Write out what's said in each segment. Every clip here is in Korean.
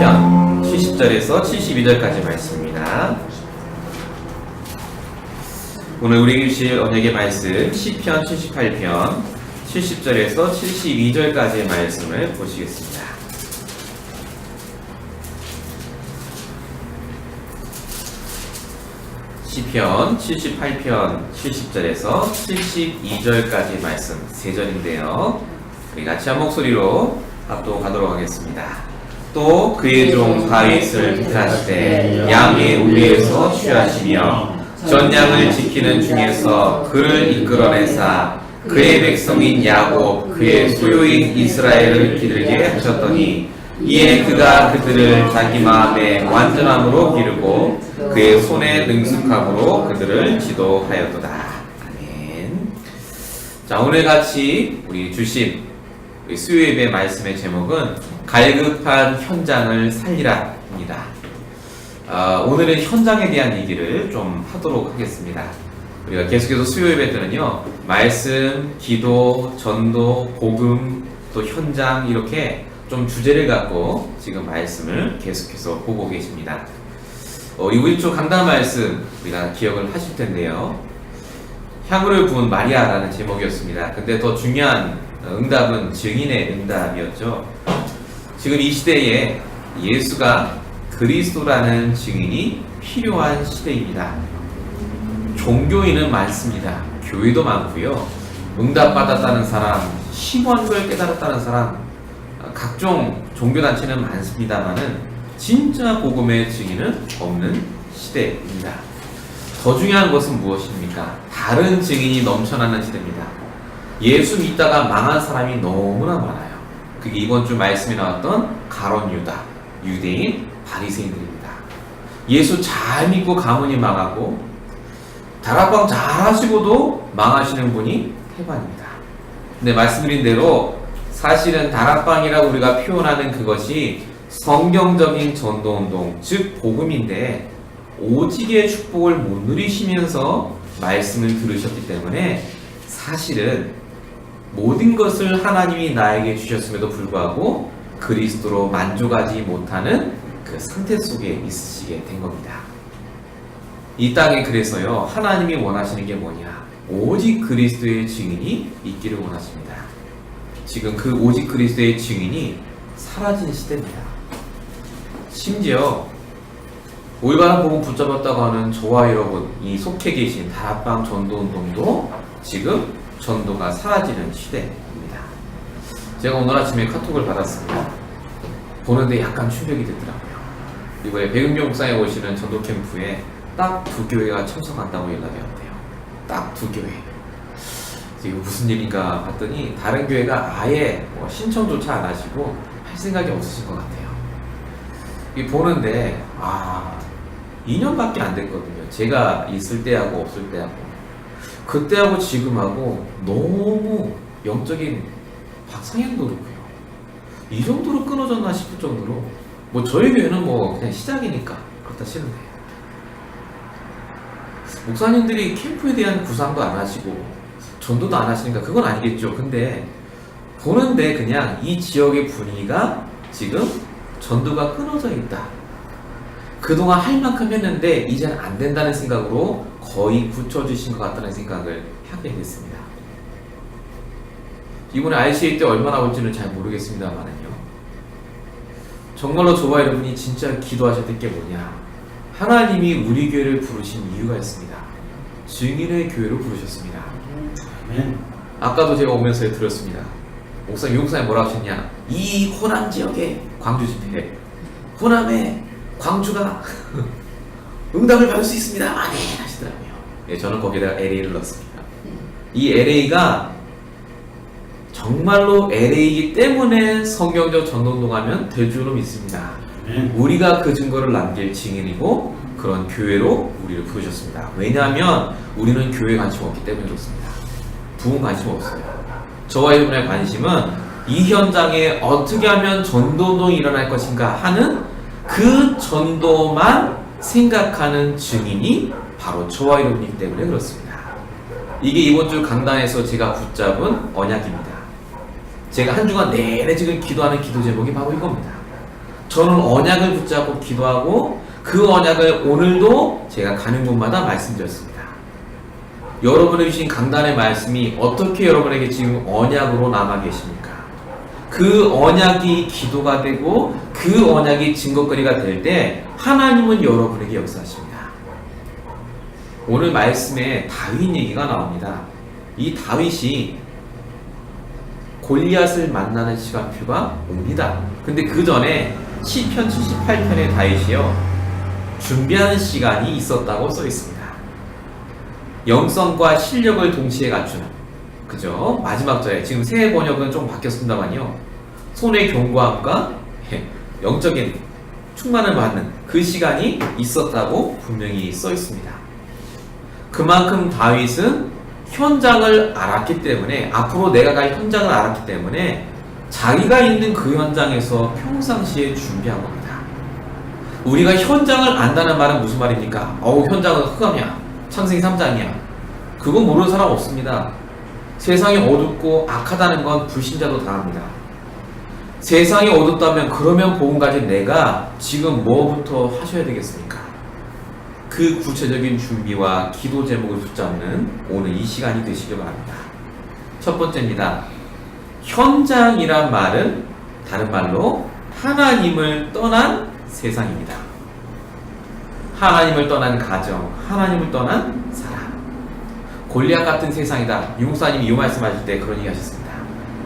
시편 70절에서 72절까지 말씀입니다. 오늘 우리에게 주실 언약의 말씀 시편 78편 70절에서 72절까지의 말씀을 보시겠습니다. 시편 78편 70절에서 72절까지 말씀 3절인데요. 우리 같이 한 목소리로 합독하도록 하겠습니다. 또 그의 종 다윗을 택하시되 양의 우리에서 취하시며 전양을 지키는 중에서 그를 이끌어내사 그의 백성인 야곱 그의 소유인 이스라엘을 기르게 하셨더니 이에 그가 그들을 자기 마음의 완전함으로 기르고 그의 손의 능숙함으로 그들을 지도하였도다. 아멘. 자, 오늘 같이 우리 주신 수요예배 말씀의 제목은 갈급한 현장을 살리라 입니다. 오늘은 현장에 대한 얘기를 좀 하도록 하겠습니다. 우리가 계속해서 수요예배 때는요, 말씀, 기도, 전도, 복음, 또 현장 이렇게 좀 주제를 갖고 지금 말씀을 계속해서 보고 계십니다. 우리 쪽 강단 말씀 우리가 기억을 하실 텐데요. 향후를 부은 마리아라는 제목이었습니다. 근데 더 중요한 응답은 증인의 응답이었죠. 지금 이 시대에 예수가 그리스도라는 증인이 필요한 시대입니다. 종교인은 많습니다. 교회도 많고요. 응답받았다는 사람, 심오한 걸 깨달았다는 사람, 각종 종교단체는 많습니다만은 진짜 복음의 증인은 없는 시대입니다. 더 중요한 것은 무엇입니까? 다른 증인이 넘쳐나는 시대입니다. 예수 믿다가 망한 사람이 너무나 많아요. 그게 이번 주 말씀에 나왔던 가룟 유다, 유대인, 바리새인들입니다. 예수 잘 믿고 가문이 망하고 다락방 잘 하시고도 망하시는 분이 태반입니다. 근데 말씀드린 대로 사실은 다락방이라고 우리가 표현하는 그것이 성경적인 전도운동, 즉 복음인데 오직의 축복을 못 누리시면서 말씀을 들으셨기 때문에 사실은 모든 것을 하나님이 나에게 주셨음에도 불구하고 그리스도로 만족하지 못하는 그 상태 속에 있으시게 된 겁니다. 이 땅에 그래서요, 하나님이 원하시는 게 뭐냐? 오직 그리스도의 증인이 있기를 원하십니다. 지금 그 오직 그리스도의 증인이 사라진 시대입니다. 심지어 올바른 복음 붙잡았다고 하는 저와 여러분이 속해 계신 다락방 전도운동도 지금 전도가 사라지는 시대입니다. 제가 오늘 아침에 카톡을 받았습니다. 보는데 약간 충격이 됐더라고요. 이번에 백은경 목사에 오시는 전도 캠프에 딱 2교회가 참석한다고 연락이 왔대요. 딱 2교회. 지금 무슨 일인가 봤더니 다른 교회가 아예 신청조차 안 하시고 할 생각이 없으신 것 같아요. 이 보는데 2년밖에 안 됐거든요. 제가 있을 때하고 없을 때하고 그때하고 지금하고 너무 영적인 박상향도 그렇고요. 이 정도로 끊어졌나 싶을 정도로 저희 교회는 그냥 시작이니까 그렇다 치는데 목사님들이 캠프에 대한 구상도 안 하시고 전도도 안 하시니까 그건 아니겠죠. 근데 보는데 그냥 이 지역의 분위기가 지금 전도가 끊어져 있다. 그동안 할 만큼 했는데 이제는 안 된다는 생각으로 거의 굳혀주신 것 같다는 생각을 하게 됐습니다. 이번에 RCA 때 얼마나 올지는 잘 모르겠습니다만은요. 정말로 저와 여러분이 진짜 기도하셔야 될 게 뭐냐? 하나님이 우리 교회를 부르신 이유가 있습니다. 증인의 교회로 부르셨습니다. 아멘. 아까도 제가 오면서 들었습니다. 목사님, 유목사님 뭐라고 하셨냐? 이 호남 지역에 광주 집회, 호남에 광주가 응답을 받을 수 있습니다. 아멘 하시더라고요. 예, 저는 거기다가 LA를 넣었습니다. 이 LA가 정말로 LA이기 때문에 성경적 전도운동하면 될 줄로 믿습니다. 우리가 그 증거를 남길 증인이고 그런 교회로 우리를 부르셨습니다. 왜냐하면 우리는 교회에 관심 없기 때문에 그렇습니다. 부흥 관심 없어요. 저와 여러분의 관심은 이 현장에 어떻게 하면 전도운동이 일어날 것인가 하는 그 전도만 생각하는 증인이 바로 저와 여러분이기 때문에 그렇습니다. 이게 이번 주 강단에서 제가 붙잡은 언약입니다. 제가 한 주간 내내 지금 기도하는 기도 제목이 바로 이겁니다. 저는 언약을 붙잡고 기도하고 그 언약을 오늘도 제가 가는 곳마다 말씀드렸습니다. 여러분의 주신 강단의 말씀이 어떻게 여러분에게 지금 언약으로 남아 계십니까? 그 언약이 기도가 되고 그 언약이 증거거리가 될 때 하나님은 여러분에게 역사하십니다. 오늘 말씀에 다윗 얘기가 나옵니다. 이 다윗이 골리앗을 만나는 시간표가 옵니다. 근데 그 전에 시편 78편의 다윗이요 준비하는 시간이 있었다고 써 있습니다. 영성과 실력을 동시에 갖추는, 그죠? 마지막 절에 지금 새 번역은 좀 바뀌었습니다만요. 손의 견고함과 영적인 충만을 받는 그 시간이 있었다고 분명히 써 있습니다. 그만큼 다윗은 현장을 알았기 때문에, 앞으로 내가 갈 현장을 알았기 때문에 자기가 있는 그 현장에서 평상시에 준비한 겁니다. 우리가 현장을 안다는 말은 무슨 말입니까? 현장은 흑암이야, 창세기 3장이야. 그건 모르는 사람 없습니다. 세상이 어둡고 악하다는 건 불신자도 다 합니다. 세상이 어둡다면 그러면 복음 가진 내가 지금 뭐부터 하셔야 되겠습니까? 그 구체적인 준비와 기도 제목을 붙잡는 오늘 이 시간이 되시길 바랍니다. 첫 번째입니다. 현장이란 말은 다른 말로 하나님을 떠난 세상입니다. 하나님을 떠난 가정, 하나님을 떠난 사람. 골리앗 같은 세상이다. 유목사님이 이 말씀하실 때 그런 얘기 하셨습니다.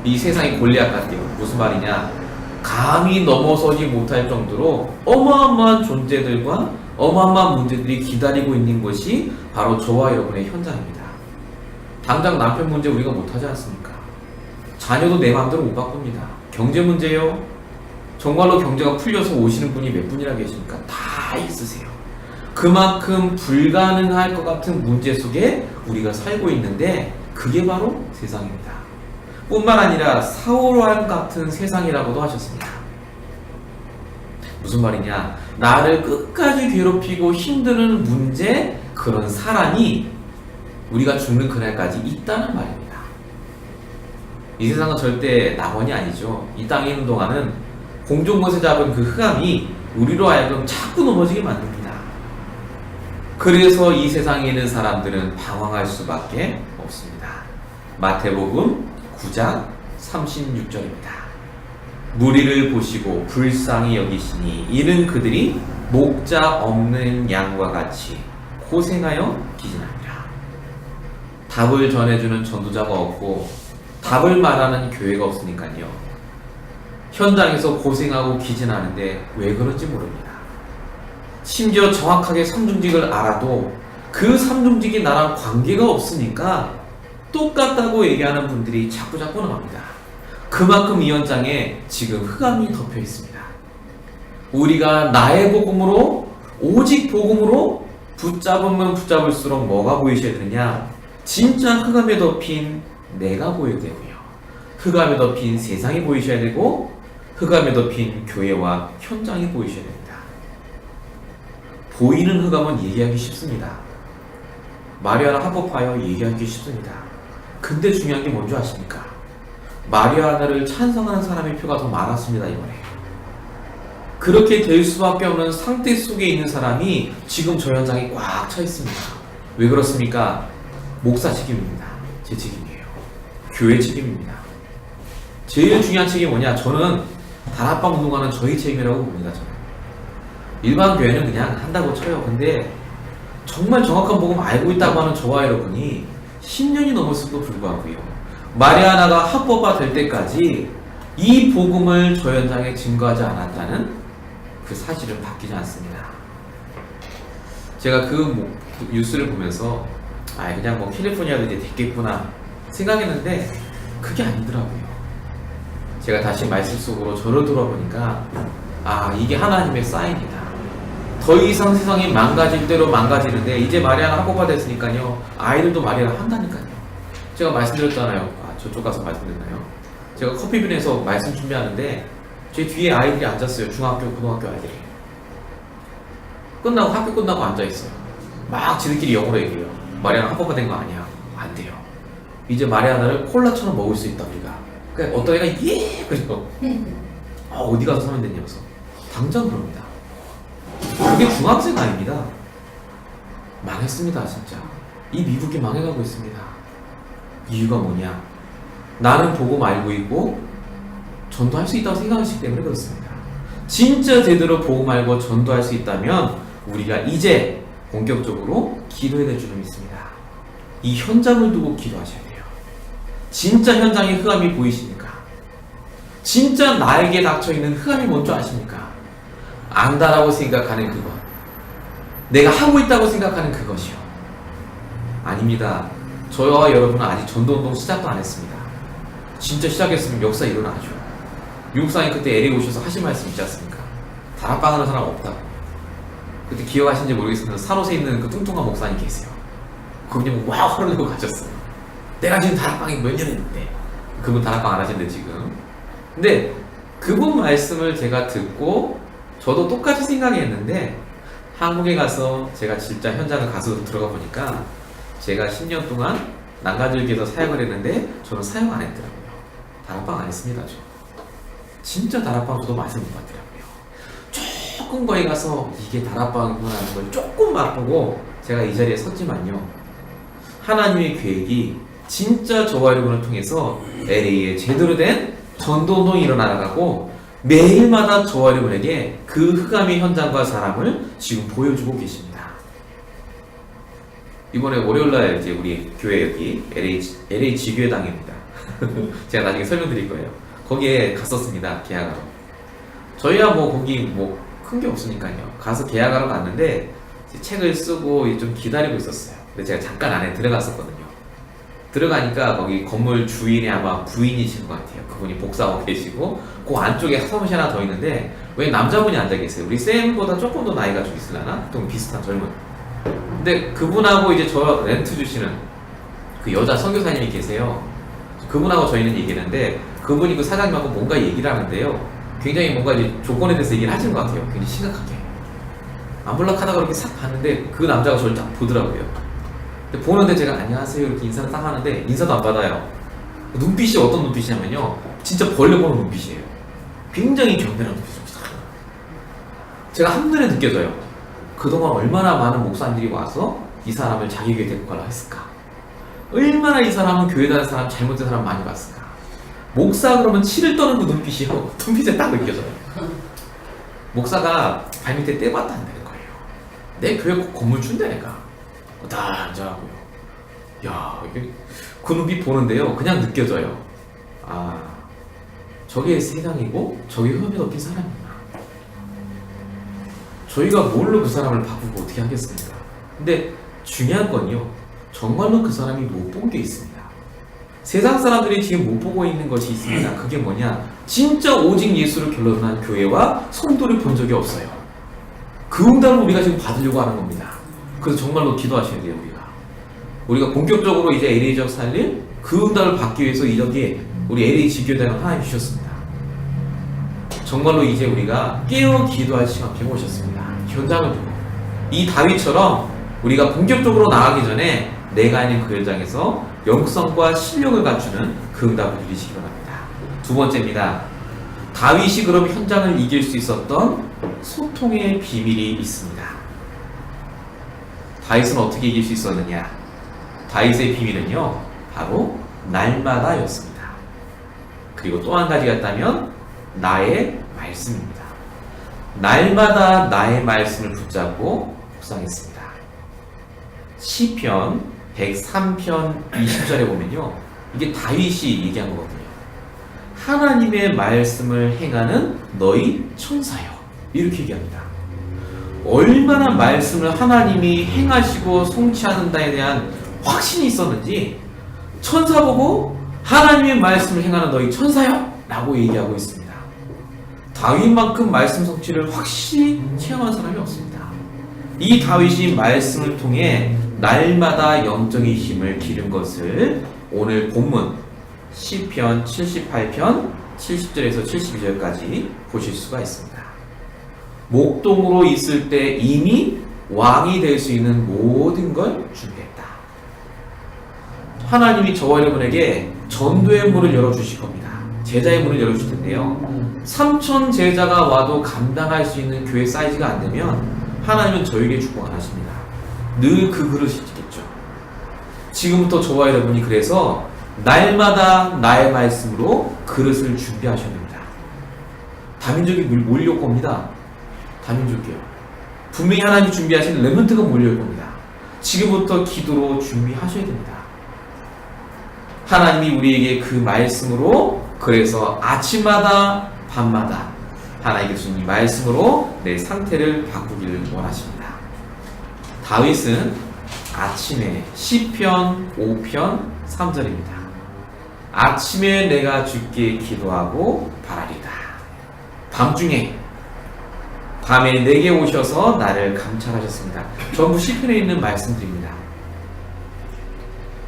이 세상이 골리앗 같대요. 무슨 말이냐? 감히 넘어서지 못할 정도로 어마어마한 존재들과 어마어마한 문제들이 기다리고 있는 것이 바로 저와 여러분의 현장입니다. 당장 남편 문제 우리가 못하지 않습니까? 자녀도 내 마음대로 못 바꿉니다. 경제 문제요. 정말로 경제가 풀려서 오시는 분이 몇 분이나 계십니까? 다 있으세요. 그만큼 불가능할 것 같은 문제 속에 우리가 살고 있는데 그게 바로 세상입니다. 뿐만 아니라 사울왕 같은 세상이라고도 하셨습니다. 무슨 말이냐? 나를 끝까지 괴롭히고 힘드는 문제, 그런 사람이 우리가 죽는 그날까지 있다는 말입니다. 이 세상은 절대 낙원이 아니죠. 이 땅에 있는 동안은 공중못에 잡은 그 흑암이 우리로 하여금 자꾸 넘어지게 만듭니다. 그래서 이 세상에 있는 사람들은 방황할 수밖에 없습니다. 마태복음 9장 36절입니다. 무리를 보시고 불쌍히 여기시니 이는 그들이 목자 없는 양과 같이 고생하여 기진하니라. 답을 전해주는 전도자가 없고 답을 말하는 교회가 없으니까요. 현장에서 고생하고 기진하는데 왜 그런지 모릅니다. 심지어 정확하게 삼중직을 알아도 그 삼중직이 나랑 관계가 없으니까 똑같다고 얘기하는 분들이 자꾸 나옵니다. 그만큼 이 현장에 지금 흑암이 덮여 있습니다. 우리가 나의 복음으로, 오직 복음으로 붙잡으면 붙잡을수록 뭐가 보이셔야 되느냐? 진짜 흑암에 덮인 내가 보여야 되고요. 흑암에 덮인 세상이 보이셔야 되고 흑암에 덮인 교회와 현장이 보이셔야 됩니다. 보이는 흑암은 얘기하기 쉽습니다. 마리아나 합법하여 얘기하기 쉽습니다. 근데 중요한 게 뭔지 아십니까? 마리아나를 찬성하는 사람의 표가 더 많았습니다. 이번에 그렇게 될 수밖에 없는 상태 속에 있는 사람이 지금 저 현장에 꽉 차 있습니다. 왜 그렇습니까? 목사 책임입니다. 제 책임이에요. 교회 책임입니다. 제일 중요한 책임이 뭐냐? 저는 다락방 운동하는 저희 책임이라고 봅니다. 저는 일반 교회는 그냥 한다고 쳐요. 근데 정말 정확한 복음 알고 있다고 하는 저와 여러분이 10년이 넘었음에도 불구하고요, 마리아나가 합법화 될 때까지 이 복음을 저 현장에 증거하지 않았다는 그 사실은 바뀌지 않습니다. 제가 그 뉴스를 보면서 그냥 뭐 캘리포니아도 이제 됐겠구나 생각했는데 그게 아니더라고요. 제가 다시 말씀 속으로 절을 돌아보니까 이게 하나님의 사인이다. 더 이상 세상이 망가질 대로 망가지는데 이제 마리아나 합법화 됐으니까요, 아이들도 마리아나 한다니까요. 제가 말씀드렸잖아요. 저쪽 가서 말씀드렸나요? 제가 커피빈에서 말씀 준비하는데 제 뒤에 아이들이 앉았어요. 중학교, 고등학교 아이들이. 학교 끝나고 앉아있어요. 막 지들끼리 영어로 얘기해요. 마리아나 합법화 된 거 아니야. 안 돼요. 이제 마리아나를 콜라처럼 먹을 수 있다 우리가. 그러니까 어떤 애가 그래서 어디 가서 사면 되냐면서 당장 그럽니다. 그게 중학생 아닙니다. 망했습니다. 진짜 이 미국이 망해가고 있습니다. 이유가 뭐냐? 나는 복음 알고 있고 전도할 수 있다고 생각하시기 때문에 그렇습니다. 진짜 제대로 복음 알고 전도할 수 있다면 우리가 이제 본격적으로 기도해야 될 줄을 믿습니다. 이 현장을 두고 기도하셔야 돼요. 진짜 현장에 흑암이 보이십니까? 진짜 나에게 닥쳐있는 흑암이 뭔지 아십니까? 안다라고 생각하는 그것, 내가 하고 있다고 생각하는 그것이요. 아닙니다. 저와 여러분은 아직 전도운동 시작도 안 했습니다. 진짜 시작했으면 역사 일어나죠. 미국사님 그때 LA 오셔서 하신 말씀 있지 않습니까? 다락방 하는 사람 없다고. 그때 기억하시는지 모르겠습니다. 산호세에 있는 그 뚱뚱한 목사님 계세요. 그분이 뭐 와 화를 내고 가셨어요. 내가 지금 다락방에 몇 년 했는데. 그분 다락방 안 하시는데 지금. 근데 그분 말씀을 제가 듣고 저도 똑같이 생각했는데 한국에 가서 제가 진짜 현장을 가서 들어가 보니까 제가 10년 동안 난간줄기에서 사역을 했는데 저는 사역 안 했더라고요. 다락방 안 했습니다. 저. 진짜 다락방 저도 맛을 못 봤더라고요. 조금 거기 가서 이게 다락방이구나 하는 걸 조금 맛보고 제가 이 자리에 섰지만요. 하나님의 계획이 진짜 저와 여러분을 통해서 LA에 제대로 된 전도운동이 일어나가고 매일마다 저와 여러분에게 그 흑암의 현장과 사람을 지금 보여주고 계십니다. 이번에 월요일날 이제 우리 교회 여기 LA 지교회당입니다. 제가 나중에 설명드릴 거예요. 거기에 갔었습니다. 계약하러. 저희야 뭐 거기 뭐 큰 게 없으니까요. 가서 계약하러 갔는데 책을 쓰고 좀 기다리고 있었어요. 근데 제가 잠깐 안에 들어갔었거든요. 들어가니까 거기 건물 주인이 아마 부인이신 것 같아요. 그분이 복사하고 계시고 그 안쪽에 사무실 하나 더 있는데 왜 남자분이 앉아 계세요? 우리 쌤보다 조금 더 나이가 좀 있으려나? 좀 비슷한 젊은. 근데 그분하고 이제 저 렌트 주시는 그 여자 선교사님이 계세요. 그분하고 저희는 얘기했는데 그분이 그 사장님하고 뭔가 얘기를 하는데요. 굉장히 뭔가 이제 조건에 대해서 얘기를 하시는 것 같아요. 굉장히 심각하게. 안 볼락하다가 이렇게 싹 봤는데 그 남자가 저를 딱 보더라고요. 근데 보는데 제가 안녕하세요 이렇게 인사를 딱 하는데 인사도 안 받아요. 눈빛이 어떤 눈빛이냐면요. 진짜 벌레 보는 눈빛이에요. 굉장히 경멸한 눈빛입니다. 제가 한눈에 느껴져요. 그동안 얼마나 많은 목사님들이 와서 이 사람을 자기 교회 데리고 가라 했을까? 얼마나 이 사람은 교회 다니는 사람 잘못된 사람 많이 봤을까? 목사 그러면 치를 떠는 그 눈빛이요. 눈빛에 딱 느껴져요. 목사가 발밑에 떼봤다 한다는 거예요. 내 교회 꼭 건물 준다 내가. 다 앉아가고요. 야, 이게 그 눈빛 보는데요. 그냥 느껴져요. 아, 저게 세상이고 저게 흠이 덮인 사람이구나. 저희가 뭘로 그 사람을 바꾸고 어떻게 하겠습니까? 근데 중요한 건요. 정말로 그 사람이 못 본 게 있습니다. 세상 사람들이 지금 못 보고 있는 것이 있습니다. 그게 뭐냐? 진짜 오직 예수를 결론한 교회와 성도를 본 적이 없어요. 그 응답을 우리가 지금 받으려고 하는 겁니다. 그래서 정말로 기도하셔야 돼요. 우리가 본격적으로 이제 LA 지역 살릴 그 응답을 받기 위해서 이적이 우리 LA 지교회당을 하나님 주셨습니다. 정말로 이제 우리가 깨어 기도할 시간 배우셨습니다. 현장을 두고 이 다윗처럼 우리가 본격적으로 나가기 전에 내가 있는 그 현장에서 영성과 실력을 갖추는 그 응답을 누리시기 바랍니다. 두 번째입니다. 다윗이 그럼 현장을 이길 수 있었던 소통의 비밀이 있습니다. 다윗은 어떻게 이길 수 있었느냐? 다윗의 비밀은요, 바로 날마다였습니다. 그리고 또 한 가지가 있다면 나의 말씀입니다. 날마다 나의 말씀을 붙잡고 묵상했습니다. 시편 103편 20절에 보면요, 이게 다윗이 얘기한 거거든요. 하나님의 말씀을 행하는 너희 천사여, 이렇게 얘기합니다. 얼마나 말씀을 하나님이 행하시고 성취하는다에 대한 확신이 있었는지 천사 보고 하나님의 말씀을 행하는 너희 천사여 라고 얘기하고 있습니다. 다윗만큼 말씀 성취를 확실히 체험한 사람이 없습니다. 이 다윗이 말씀을 통해 날마다 영적인 힘을 기른 것을 오늘 본문 시편 78편 70절에서 72절까지 보실 수가 있습니다. 목동으로 있을 때 이미 왕이 될 수 있는 모든 걸 준비했다. 하나님이 저와 여러분에게 전도의 문을 열어주실 겁니다. 제자의 문을 열어줄 텐데요. 3,000 제자가 와도 감당할 수 있는 교회 사이즈가 안 되면 하나님은 저에게 축복 안 하십니다. 늘 그 그릇이 있겠죠. 지금부터 저와 여러분이 그래서 날마다 나의 말씀으로 그릇을 준비하셔야 됩니다. 다민족이 몰려올 겁니다. 다민족이요. 분명히 하나님이 준비하신 렘넌트가 몰려올 겁니다. 지금부터 기도로 준비하셔야 됩니다. 하나님이 우리에게 그 말씀으로, 그래서 아침마다 밤마다 하나님께 주신 이 말씀으로 내 상태를 바꾸기를 원하십니다. 다윗은 아침에 시편 5편 3절입니다. 아침에 내가 주께 기도하고 바라리다. 밤중에 밤에 내게 오셔서 나를 감찰하셨습니다. 전부 시편에 있는 말씀들입니다.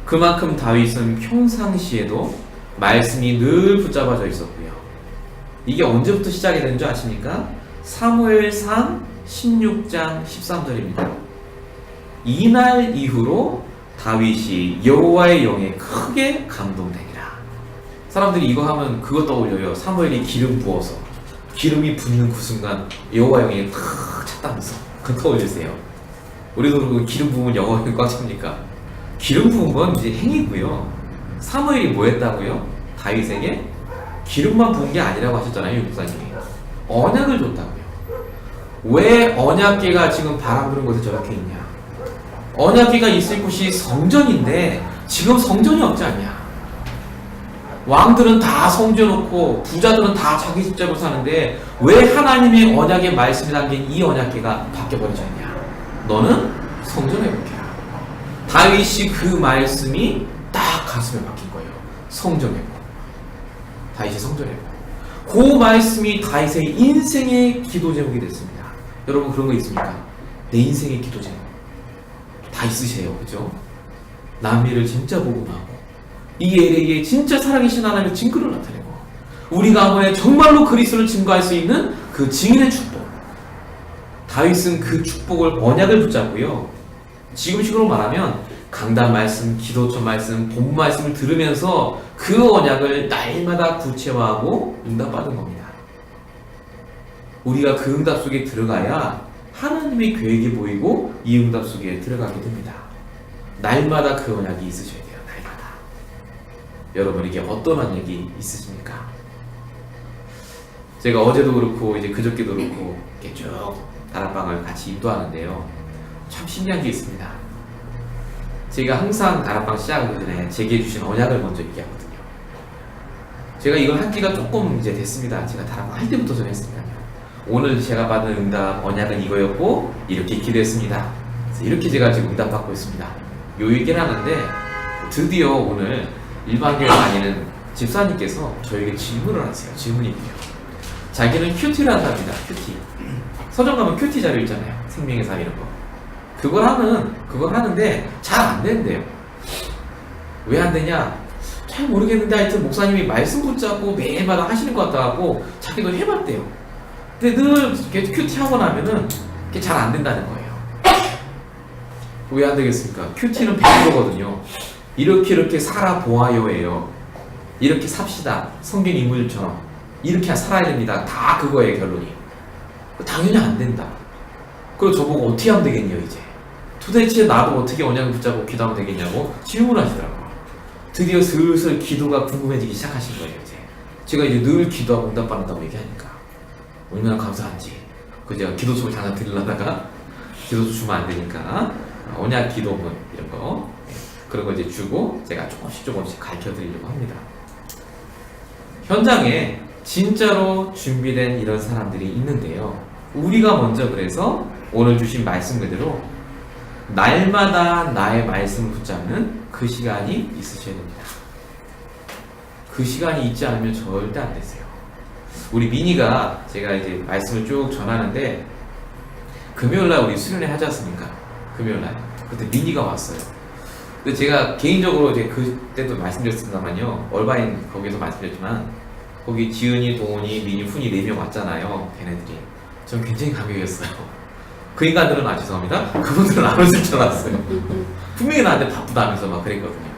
그만큼 다윗은 평상시에도 말씀이 늘 붙잡아져 있었고요. 이게 언제부터 시작이 된 줄 아십니까? 사무엘상 16장 13절입니다. 이날 이후로 다윗이 여호와의 영에 크게 감동되니라. 사람들이 이거 하면 그거 떠올려요. 사무엘이 기름 부어서 기름이 붓는 그 순간 여호와 영이 탁 찼다면서 그거 떠올리세요. 우리도 기름 부으면 여호와 영이 꽉 찹니까? 기름 부은 건 이제 행위고요. 사무엘이 뭐 했다고요? 다윗에게 기름만 부은 게 아니라고 하셨잖아요, 목사님이. 언약을 줬다고요. 왜 언약궤가 지금 바람 부는 곳에 저렇게 있냐? 언약궤가 있을 곳이 성전인데 지금 성전이 없지 않냐? 왕들은 다 성전 놓고 부자들은 다 자기 집자로 사는데 왜 하나님의 언약의 말씀이 담긴 이 언약궤가 바뀌어버리지 않냐? 너는 성전에 복해라. 다윗이 그 말씀이 딱 가슴에 박힌 거예요. 성전에 복. 다윗이 성전에 복. 그 말씀이 다윗의 인생의 기도 제목이 됐습니다. 여러분 그런 거 있습니까? 내 인생의 기도 제목 다 있으세요, 그죠? 남미를 진짜 복음하고 이 엘에게 진짜 살아계신 하나님의 증거를 나타내고 우리 가문에 정말로 그리스도를 증거할 수 있는 그 증인의 축복. 다윗은 그 축복을 언약을 붙잡고요. 지금식으로 말하면 강단 말씀, 기도처 말씀, 본 말씀을 들으면서 그 언약을 날마다 구체화하고 응답받은 겁니다. 우리가 그 응답 속에 들어가야 하나님의 계획이 보이고 이 응답 속에 들어가게 됩니다. 날마다 그 언약이 있으셔야 돼요. 날마다. 여러분에게 어떤 언약이 있으십니까? 제가 어제도 그렇고 이제 그저께도 그렇고 이렇게 쭉 다락방을 같이 인도하는데요. 참 신기한 게 있습니다. 제가 항상 다락방 시작하기 전에 제게 해주신 언약을 먼저 얘기하거든요. 제가 이걸 한 지가 조금 이제 됐습니다. 제가 다락방 할 때부터 좀 했습니다. 오늘 제가 받은 응답 언약은 이거였고 이렇게 기도했습니다. 이렇게 제가 지금 응답 받고 있습니다. 요 얘기를 하는데 드디어 오늘 일반교회 다니는 집사님께서 저에게 질문을 하세요. 질문이에요. 자기는 큐티를 한답니다. 큐티. 서점 가면 큐티 자료 있잖아요. 생명의 삶 이런 거. 그걸 하는데 잘 안 된대요. 왜 안 되냐? 잘 모르겠는데 하여튼 목사님이 말씀 붙잡고 매일마다 하시는 것 같다고 자기도 해봤대요. 근데 늘 큐티 하고 나면은 잘 안 된다는 거예요. 왜 안 되겠습니까? 큐티는 100%거든요. 이렇게 살아보아요예요. 이렇게 삽시다. 성경 인물처럼. 이렇게 살아야 됩니다. 다 그거예요, 결론이. 당연히 안 된다. 그리고 저보고 어떻게 하면 되겠냐, 이제. 도대체 나도 어떻게 언약을 붙잡고 기도하면 되겠냐고 질문을 하시더라고요. 드디어 슬슬 기도가 궁금해지기 시작하신 거예요, 이제. 제가 이제 늘 기도하고 응답받는다고 얘기하니까. 얼마나 감사한지. 그 제가 기도수를 잠깐 드리려다가 기도수 주면 안 되니까 언약 기도문 이런 거 그런 거 이제 주고 제가 조금씩 가르쳐 드리려고 합니다. 현장에 진짜로 준비된 이런 사람들이 있는데요. 우리가 먼저 그래서 오늘 주신 말씀 그대로 날마다 나의 말씀을 붙잡는 그 시간이 있으셔야 됩니다. 그 시간이 있지 않으면 절대 안 되세요. 우리 미니가 제가 이제 말씀을 쭉 전하는데 금요일날 우리 수련회 하지 않습니까? 금요일날 그때 미니가 왔어요. 근데 제가 개인적으로 이제 그때도 말씀드렸습니다만요. 얼바인 거기서 말씀드렸지만 거기 지은이, 동훈이, 미니, 훈이 4명 왔잖아요. 걔네들이. 전 굉장히 감격이었어요. 그 인간들은 죄송합니다. 그분들은 안 오실 줄 알았어요. 분명히 나한테 바쁘다면서 막 그랬거든요.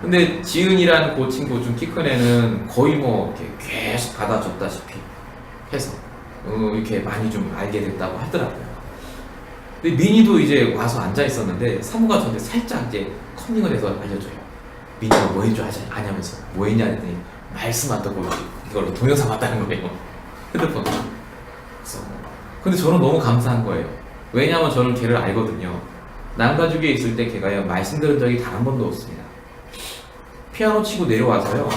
근데 지은이라는 그 친구 좀 키 큰 애는 거의 뭐 이렇게 계속 받아줬다시피 해서 이렇게 많이 좀 알게 됐다고 하더라고요. 근데 민이도 이제 와서 앉아 있었는데 사무가 저한테 살짝 이제 커밍을 해서 알려줘요. 민이가 뭐 해줘 아냐면서 뭐 했냐 했더니 말씀 안 듣고 이걸로 동영상 봤다는 거예요. 핸드폰. 그래서 근데 저는 너무 감사한 거예요. 왜냐하면 저는 걔를 알거든요. 남가주기에 있을 때 걔가 말씀 들은 적이 단 한 번도 없습니다. 피아노 치고 내려와서요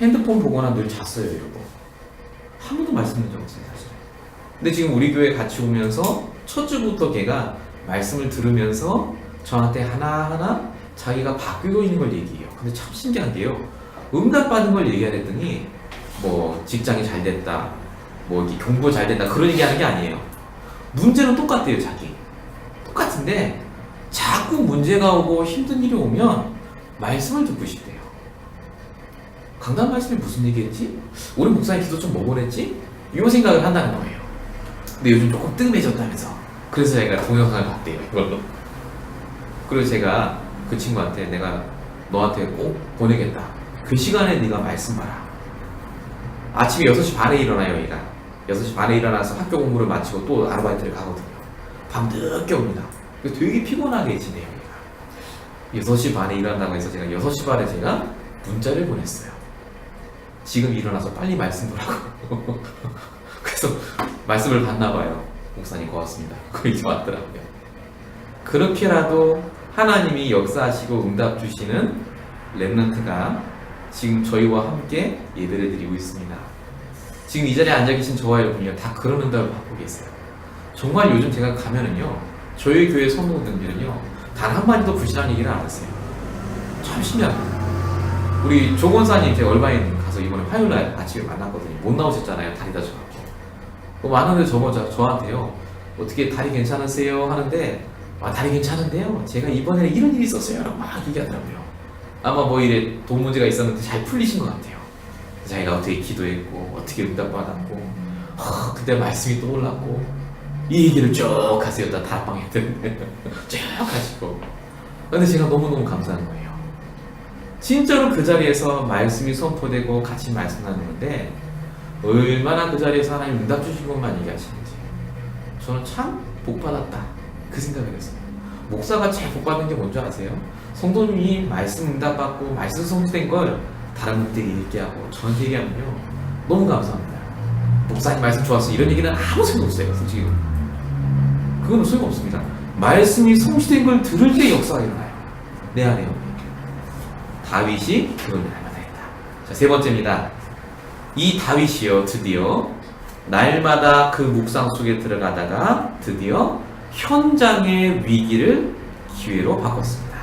핸드폰 보거나 늘 잤어요. 이러고 한 번도 말씀 들은 적 없어요 사실. 근데 지금 우리 교회 같이 오면서 첫 주부터 걔가 말씀을 들으면서 저한테 하나하나 자기가 바뀌고 있는 걸 얘기해요. 근데 참 신기한 게요, 응답받은 걸 얘기하랬더니 뭐 직장이 잘 됐다, 뭐 이렇게 공부 잘 됐다 그런 얘기하는 게 아니에요. 문제는 똑같대요. 자기 똑같은데 자꾸 문제가 오고 힘든 일이 오면 말씀을 듣고 싶대요. 강단 말씀이 무슨 얘기했지? 우리 목사님 기도 좀 뭐 보냈지? 이 생각을 한다는 거예요. 근데 요즘 조금 뜸해졌다면서. 그래서 제가 동영상을 봤대요 이걸로. 그리고 제가 그 친구한테 내가 너한테 꼭 보내겠다. 그 시간에 네가 말씀 봐라. 아침에 6시 반에 일어나요 얘가. 6시 반에 일어나서 학교 공부를 마치고 또 아르바이트를 가거든요. 밤 늦게 옵니다. 되게 피곤하게 지내요 얘가. 6시 반에 일어난다고 해서 제가 6시 반에 제가 문자를 보냈어요. 지금 일어나서 빨리 말씀 보라고. 그래서 말씀을 봤나봐요. 목사님 고맙습니다. 그렇게 왔더라고요. 그렇게라도 하나님이 역사하시고 응답 주시는 렘넌트가 지금 저희와 함께 예배를 드리고 있습니다. 지금 이 자리에 앉아 계신 저와 여러분이요 다 그런 응답을 받고 계세요. 정말 요즘 제가 가면은요 저희 교회 성도분들은요 단 한마디도 불신한 얘기를 안 하세요. 참 신기합니다. 우리 조 권사님 제가 얼마인 가서 이번에 화요일날 아침에 만났거든요. 못 나오셨잖아요. 다리 다쳐갖고. 많은데 저한테요 어떻게 다리 괜찮으세요? 하는데 다리 괜찮은데요 제가 이번에 이런 일이 있었어요 라고 막 얘기하더라고요. 아마 뭐 이래 돈 문제가 있었는데 잘 풀리신 것 같아요. 자기가 어떻게 기도했고 어떻게 응답받았고 그때 말씀이 떠올랐고 이 얘기를 쭉 하세요. 다 다락방에 했는데 쭉 하시고. 근데 제가 너무너무 감사한 거예요. 진짜로 그 자리에서 말씀이 선포되고 같이 말씀 나누는데 얼마나 그 자리에서 하나님 응답 주신 것만 얘기하시는지 저는 참 복받았다 그 생각을 했어요. 목사가 제일 복받는 게 뭔지 아세요? 성도님이 말씀 응답받고 말씀 성취된 걸 다른 분들이 얘기하고 저한테 얘기하면요 너무 감사합니다. 목사님 말씀 좋았어 이런 얘기는 아무 소용 없어요. 솔직히 그건 소용없습니다. 말씀이 성취된 걸 들을 때 역사가 일어나요. 내 안에요. 다윗이 그걸 날마다 했다. 자, 세 번째입니다. 이 다윗이요 드디어 날마다 그 묵상 속에 들어가다가 드디어 현장의 위기를 기회로 바꿨습니다.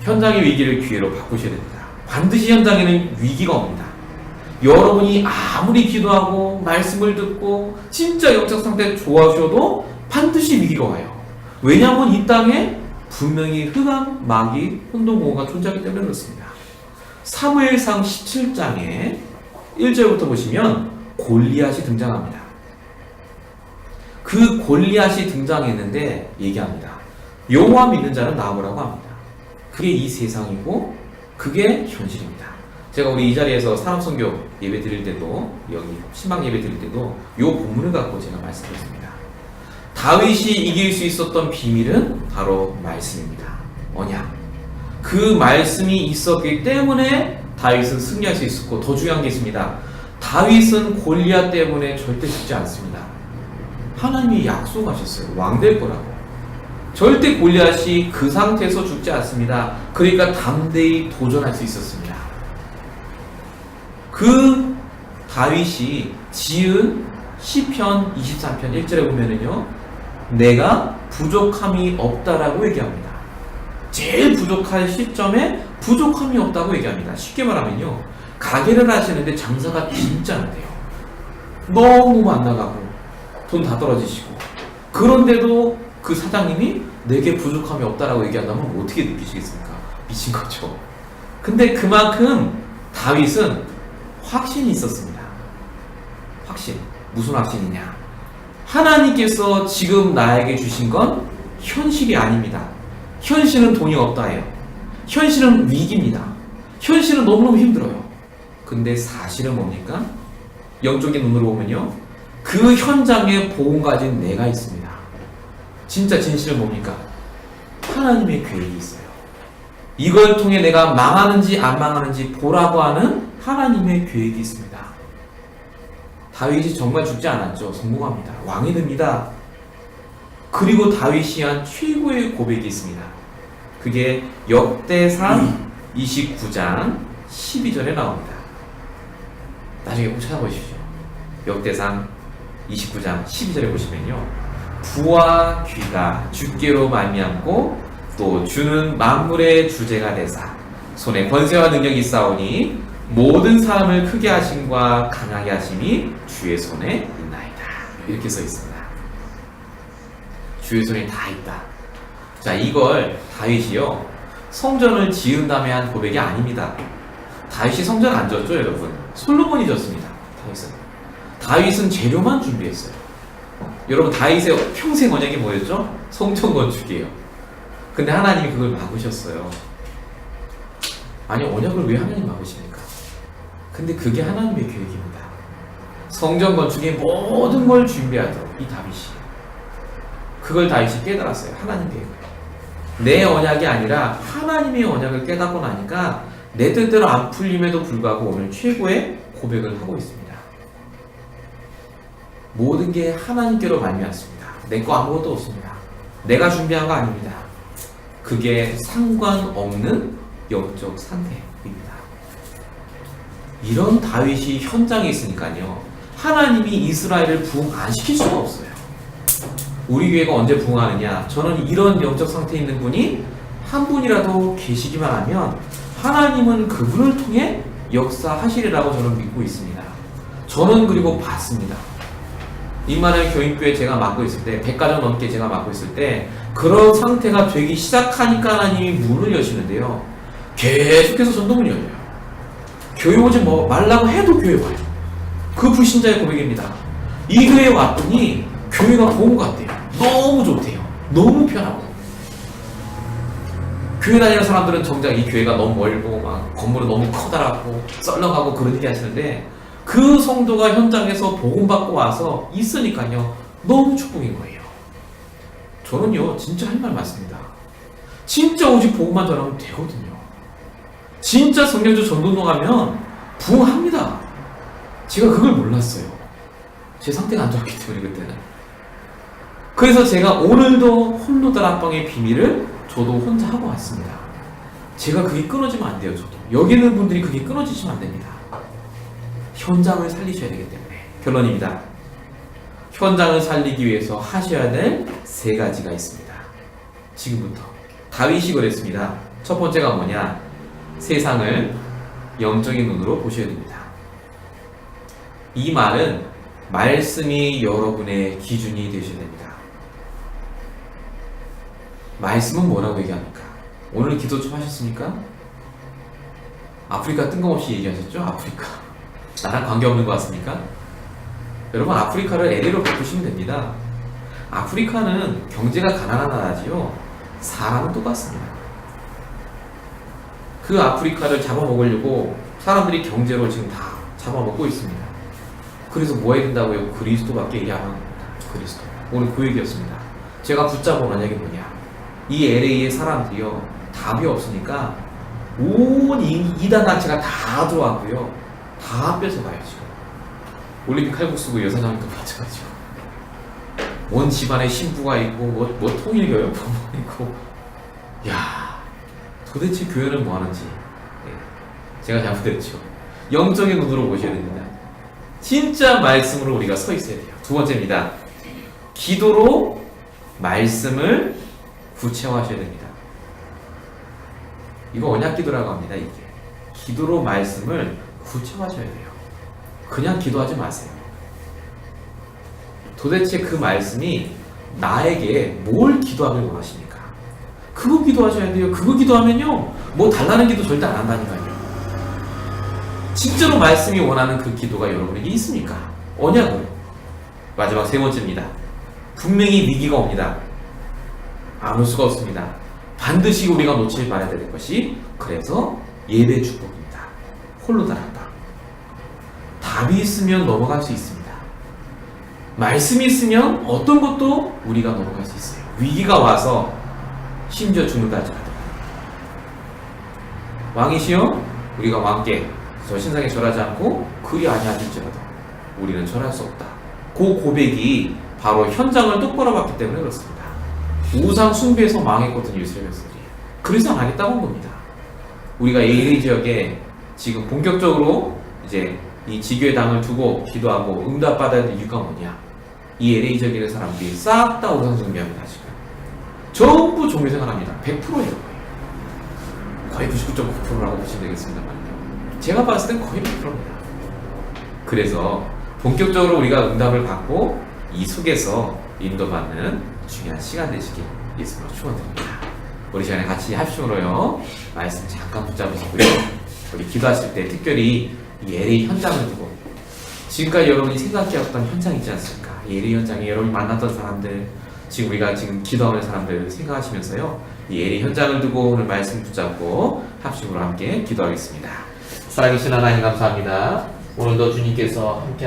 현장의 위기를 기회로 바꾸셔야 됩니다. 반드시 현장에는 위기가 옵니다. 여러분이 아무리 기도하고 말씀을 듣고 진짜 영적 상태 좋아하셔도 반드시 위기가 와요. 왜냐하면 이 땅에 분명히 흑암, 마귀, 혼동공허가 존재하기 때문에 그렇습니다. 사무엘상 17장에 1절부터 보시면 골리앗이 등장합니다. 그 골리앗이 등장했는데 얘기합니다. 여호와 믿는 자는 나오라고 합니다. 그게 이 세상이고 그게 현실입니다. 제가 우리 이 자리에서 산업선교 예배 드릴 때도 여기 신방 예배 드릴 때도 이 본문을 갖고 제가 말씀드렸습니다. 다윗이 이길 수 있었던 비밀은 바로 말씀입니다. 언약. 그 말씀이 있었기 때문에 다윗은 승리할 수 있었고 더 중요한 게 있습니다. 다윗은 골리앗 때문에 절대 죽지 않습니다. 하나님이 약속하셨어요. 왕 될 거라고. 절대 골리앗이 그 상태에서 죽지 않습니다. 그러니까 담대히 도전할 수 있었습니다. 그 다윗이 지은 시편 23편 1절에 보면은요 내가 부족함이 없다라고 얘기합니다. 제일 부족할 시점에 부족함이 없다고 얘기합니다. 쉽게 말하면요 가게를 하시는데 장사가 진짜 안 돼요. 너무 안 나가고 돈 다 떨어지시고 그런데도 그 사장님이 내게 부족함이 없다라고 얘기한다면 어떻게 느끼시겠습니까? 미친 거죠. 근데 그만큼 다윗은 확신이 있었습니다. 확신. 무슨 확신이냐? 하나님께서 지금 나에게 주신 건 현실이 아닙니다. 현실은 돈이 없다예요. 현실은 위기입니다. 현실은 너무너무 힘들어요. 근데 사실은 뭡니까? 영적인 눈으로 보면요, 그 현장에 복음 가진 내가 있습니다. 진짜 진실은 뭡니까? 하나님의 계획이 있어요. 이걸 통해 내가 망하는지 안 망하는지 보라고 하는 하나님의 계획이 있습니다. 다윗이 정말 죽지 않았죠. 성공합니다. 왕이 됩니다. 그리고 다윗이 한 최고의 고백이 있습니다. 그게 역대상 29장 12절에 나옵니다. 나중에 꼭 찾아보십시오. 역대상 29장 12절에 보시면요, 부와 귀가 주께로 말미암고 또 주는 만물의 주제가 되사 손에 권세와 능력이 있사오니 모든 사람을 크게 하심과 강하게 하심이 주의 손에 있나이다. 이렇게 써 있습니다. 주의 손에 다 있다. 자, 이걸 다윗이요, 성전을 지은 다음에 한 고백이 아닙니다. 다윗이 성전 안 졌죠, 여러분? 솔로몬이 졌습니다. 다윗은 재료만 준비했어요. 여러분, 다윗의 평생 언약이 뭐였죠? 성전 건축이에요. 근데 하나님이 그걸 막으셨어요. 아니, 언약을 왜 하나님 막으십니까? 근데 그게 하나님의 계획입니다. 성전 건축의 모든 걸 준비하도록 이 다윗이, 그걸 다윗이 깨달았어요. 하나님 계획을. 내 언약이 아니라 하나님의 언약을 깨닫고 나니까 내 뜻대로 안 풀림에도 불구하고 오늘 최고의 고백을 하고 있습니다. 모든 게 하나님께로 말미암습니다. 내 거 아무것도 없습니다. 내가 준비한 거 아닙니다. 그게 상관없는 영적 상태입니다. 이런 다윗이 현장에 있으니까요, 하나님이 이스라엘을 부흥 안 시킬 수가 없어요. 우리 교회가 언제 부흥하느냐? 저는 이런 영적 상태에 있는 분이 한 분이라도 계시기만 하면 하나님은 그분을 통해 역사하시리라고 저는 믿고 있습니다. 저는 그리고 봤습니다. 임마누엘 교인교회 제가 맡고 있을 때, 100가정 넘게 제가 맡고 있을 때 그런 상태가 되기 시작하니까 하나님이 문을 여시는데요, 계속해서 전도문이 열려요. 교회 오지 말라고 해도 교회 와요. 그 불신자의 고백입니다. 이 교회에 왔더니 교회가 보험 같대요. 너무 좋대요. 너무 편하고. 교회 다니는 사람들은 정작 이 교회가 너무 멀고 막 건물은 너무 커다랗고 썰렁하고 그런 얘기 하시는데, 그 성도가 현장에서 복음받고 와서 있으니까요, 너무 축복인 거예요. 저는요, 진짜 할 말 많습니다. 진짜 오직 복음만 전하면 되거든요. 진짜 성령적 전도동하면 부흥합니다. 제가 그걸 몰랐어요. 제 상태가 안 좋았기 때문에 그때는. 그래서 제가 오늘도 홀로 다락방의 비밀을 저도 혼자 하고 왔습니다. 제가 그게 끊어지면 안 돼요. 저도 여기 있는 분들이 그게 끊어지시면 안 됩니다. 현장을 살리셔야 되기 때문에. 결론입니다. 현장을 살리기 위해서 하셔야 될 세 가지가 있습니다. 지금부터. 다윗이 그랬습니다. 첫 번째가 뭐냐? 세상을 영적인 눈으로 보셔야 됩니다. 이 말은 말씀이 여러분의 기준이 되셔야 됩니다. 말씀은 뭐라고 얘기합니까? 오늘 기도 좀 하셨습니까? 아프리카 뜬금없이 얘기하셨죠? 아프리카. 나랑 관계없는 것 같습니까? 여러분, 아프리카를 LA로 바꾸시면 됩니다. 아프리카는 경제가 가난한 나라지요, 사람은 똑같습니다. 그 아프리카를 잡아먹으려고 사람들이 경제로 지금 다 잡아먹고 있습니다. 그래서 뭐 해야 된다고요? 그리스도밖에 얘기 안 합니다. 그리스도. 오늘 그 얘기였습니다. 제가 붙잡은 언약이 뭐냐? 이 LA의 사람들이요, 답이 없으니까 온 이단 단체가 다 들어왔고요, 다 뺏어가요. 지금 올림픽 칼국수고 여사장님도 마찬가지고, 온 집안에 신부가 있고 뭐 통일교회 부모 있고. 야, 도대체 교회는 뭐 하는지. 제가 잘못했죠. 영적인 눈으로 보셔야 됩니다. 진짜 말씀으로 우리가 서 있어야 돼요. 두 번째입니다. 기도로 말씀을 구체화하셔야 됩니다. 이거 언약기도라고 합니다. 이게 기도로 말씀을 구체화하셔야 돼요. 그냥 기도하지 마세요. 도대체 그 말씀이 나에게 뭘 기도하길 원하십니까? 그거 기도하셔야 돼요. 그거 기도하면요, 뭐 달라는 기도 절대 안 한다니까요. 진짜로 말씀이 원하는 그 기도가 여러분에게 있습니까? 언약으로. 마지막 세 번째입니다. 분명히 위기가 옵니다. 안 올 수가 없습니다. 반드시 우리가 놓치지 말아야 될 것이 그래서 예배 축복입니다. 홀로 다락방. 답이 있으면 넘어갈 수 있습니다. 말씀이 있으면 어떤 것도 우리가 넘어갈 수 있어요. 위기가 와서 심지어 죽는다지 하더라도 왕이시여 우리가 왕께 저 신상에 절하지 않고 그리 아니하실지라도 우리는 절할 수 없다. 그 고백이 바로 현장을 똑바로 봤기 때문에 그렇습니다. 우상 숭배에서 망했거든요, 이스라엘 백성들이. 그래서 안 하겠다고 한 겁니다. 우리가 LA 지역에 지금 본격적으로 이제 이 지교의 당을 두고 기도하고 응답받아야 될 이유가 뭐냐? 이 LA 지역에 있는 사람들이 싹 다 우상 숭배합니다. 지금 전부 종교 생활합니다. 100%예요. 거의 99.9%라고 보시면 되겠습니다만 제가 봤을 땐 거의 100%입니다. 그래서 본격적으로 우리가 응답을 받고 이 속에서 인도받는 중요한 시간 되시길 예수로 축원드립니다. 우리 시간에 같이 합심으로요 말씀 잠깐 붙잡으시고요. 우리 기도하실 때 특별히 이 LA 현장을 두고 지금까지 여러분이 생각해왔던 현장 있지 않습니까? 이 LA 현장에 여러분이 만났던 사람들, 지금 우리가 지금 기도하는 사람들 생각하시면서요 이 LA 현장을 두고 오늘 말씀 붙잡고 합심으로 함께 기도하겠습니다. 살아계신 하나님 감사합니다. 오늘도 주님께서 함께